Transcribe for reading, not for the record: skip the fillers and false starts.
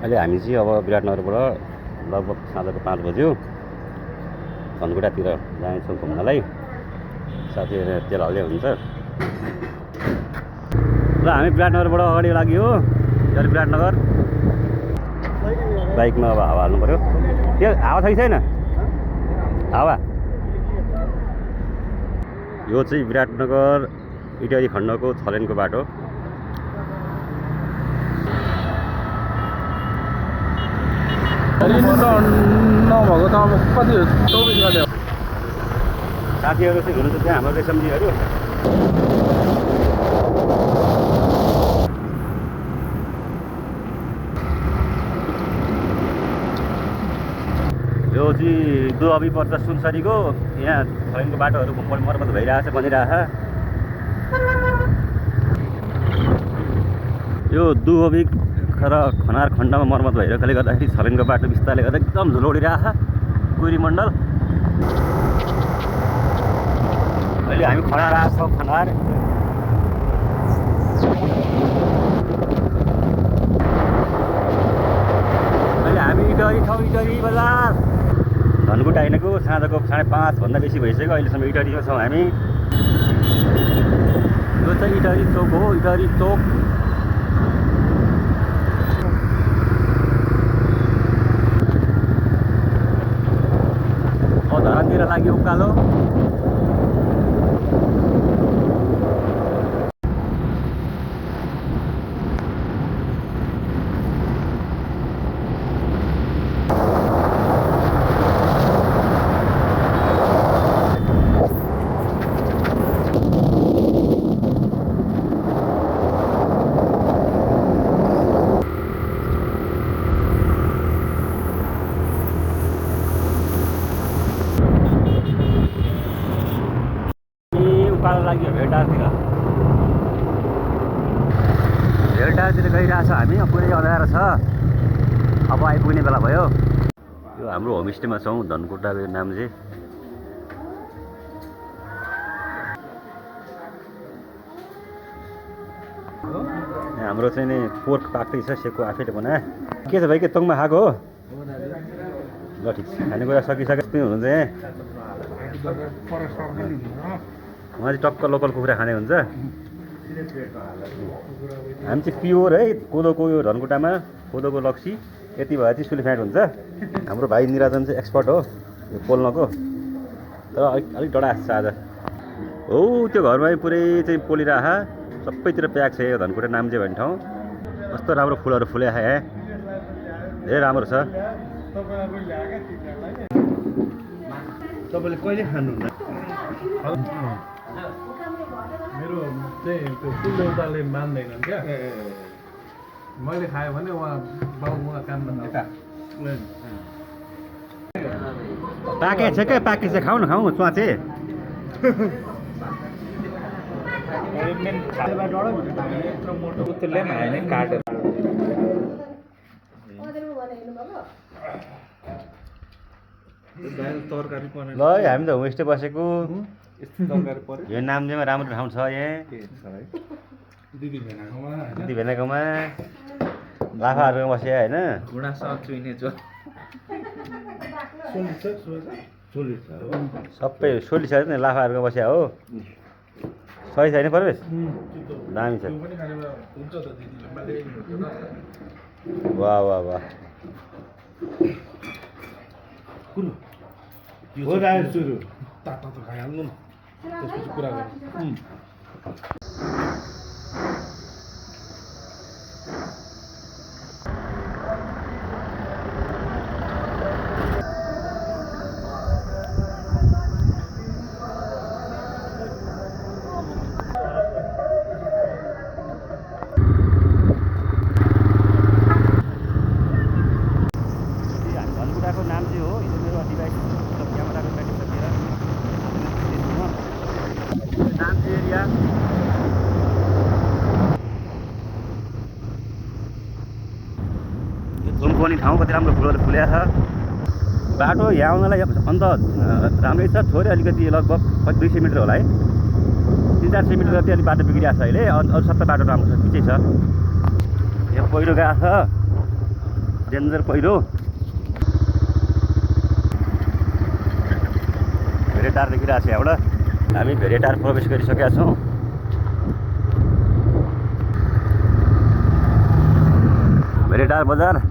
अहिले हामी चाहिँ अब विराटनगरबाट लगभग साँझको 5 बज्यो धनकुटातिर जानेछौँ घुम्नलाई। साथीहरू तेल हाल्दै हुन्छ र हामी विराटनगरबाट अगाडि लाग्यो हो। यो विराटनगर बाइकमा अब हावा हाल्नु पऱ्यो। त्यो हावा छ कि छैन? हावा यो चाहिँ विराटनगर इटहरी खण्डको 6 लेनको बाटो। नभएको त अब कति 24 गते साथीहरू चाहिँ हुनुहुन्छ त्यहाँ हाम्रो रेशमजीहरू। यो चाहिँ दुहबी पर्छ सुनसरीको। यहाँ छैनको बाटोहरू मर्मत भइरहेछ, बनिरहेछ। यो दुहबी र खनार खण्डमा मर्मत भइरहेकोले गर्दाखेरि छलेनको बाटो विस्तारले गर्दा एकदम धुलो उडिरहेछ कुइरी मण्डल। अहिले हामी खनार आएको छौँ। खनार अहिले हामी इटहरी छौँ। इटहरी बजार धनकुटा हिँडेको साँझको 5:30 भन्दा बेसी भइसक्यो। अहिलेसम्म इटहरीमा छौँ हामी। यो चाहिँ इटहरी चोक हो। इटहरी चोक धरानतिर लाग्यो उकालो। उकालो लाग्यो भेटातिर। भेटातिर गइरहेछ हामी। पुरै अँध्यारो छ। अब आइपुग्ने बेला भयो। यो हाम्रो होमस्टेमा छौँ धनकुटाको नाम चाहिँ। हाम्रो चाहिँ नि पोर्क पाक्दै छ। सेको आफैले बनाए। के छ भाइ? के तोङमा खाएको हो? ल ठिक छ। खानेकुरा सकिसकेपछि हुनुहुन्छ यहाँ। उहाँ चाहिँ टक्क लोकल कुखुरा खाने हुन्छ। हामी चाहिँ प्योर है कोदोको। यो धनकुटामा कोदोको लक्सी यति भए चाहिँ सुलिफ्याट हुन्छ। हाम्रो भाइ निराजन चाहिँ एक्सपर्ट हो यो पोल्नको। तर अलिक डढा छ आज। हो त्यो घरमा पुरै चाहिँ पोलिरह। सबैतिर प्याक छ यो धनकुटा नाम्चे भन्ने ठाउँ। कस्तो राम्रो फुलहरू फुले है। धेरै राम्रो छ। तपाईँले कहिले खानुहुन्न? मेरो चाहिँ त्यो कुलदेउताले मान्दैनन् क्या। मैले खाएँ भने उहाँ बाउ उहाँ काममा पाके छ क्या? पाके छ। खाऊ न खाऊ च्वाचे। ल हामी त होमस्टे बसेको। यो नाम्चेमा राम्रो ठाउँ छ यहाँ। दिदी भेनाकोमा लाफाहरूको बस्यो होइन। सबै सोली छ नि लाफाहरूको बस्या हो। सही छैन परवेश? दामी छ। वाह वाह वाह। सुरु तातो त खाइहाल्नु न, त्यसपछि कुरा गरौँ। धनकुटाको नाम चाहिँ हो। यो मेरो डिभाइस क्यामेराको ब्याट्री सकिएर नाम्चे एरिया। यो थुम्पोनी ठाउँ कति राम्रो फुलहरू फुल्या छ। बाटो यहाँ आउनलाई अन्त राम्रै छ। थोरै अलिकति लगभग 200 मिटर होला है। 300-400 मिटर जति अलिक बाटो बिग्रिएको छ अहिले। अरू सबै बाटो राम्रो छ, पिछै छ। यहाँ पहिरो गएको छ। डेन्जर पहिरो भेरेटार देखिरहेको छ यहाँबाट हामी भेरेटार प्रवेश गरिसकेका छौँ भेरेटार बजार